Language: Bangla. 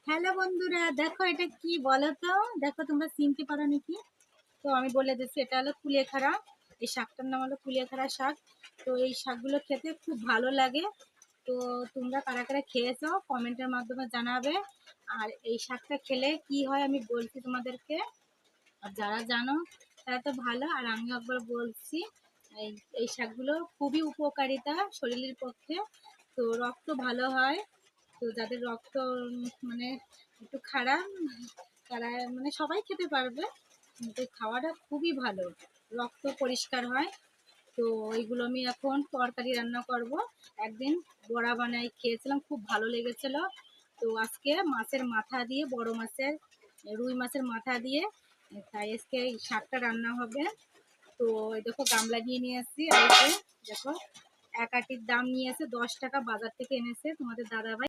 হ্যালো বন্ধুরা, দেখো এটা কি বলো তো? দেখো তোমরা চিনতে পারো নাকি? তো আমি বলে দিচ্ছি, এটা হলো কুলেখাড়া। এই শাকটার নাম হলো কুলেখাড়া শাক। তো এই শাকগুলো খেতে খুব ভালো লাগে। তো তোমরা কারা কারা খেয়েছো কমেন্টের মাধ্যমে জানাবে। আর এই শাকটা খেলে কি হয় আমি বলছি তোমাদেরকে। আর যারা জানো তারা তো ভালো, আর আমিও একবার বলছি। এই এই শাকগুলো খুবই উপকারিতা শরীরের পক্ষে। তো রক্ত ভালো হয়। তো যাদের রক্ত মানে একটু খারাপ, তারা মানে সবাই খেতে পারবে, কিন্তু খাওয়াটা খুবই ভালো। রক্ত পরিষ্কার হয়। তো ওইগুলো আমি এখন তরকারি রান্না করব। একদিন বড়া বানাই খেয়েছিলাম, খুব ভালো লেগেছিল। তো আজকে মাছের মাথা দিয়ে, বড় মাছের, রুই মাছের মাথা দিয়ে, তাই আজকে এই শাকটা রান্না হবে। তো এই দেখো গামলা নিয়ে আসছি। আর এই যে দেখো, এক আটির দাম নিয়েছে 10 টাকা, বাজার থেকে এনেছে তোমাদের দাদাভাই।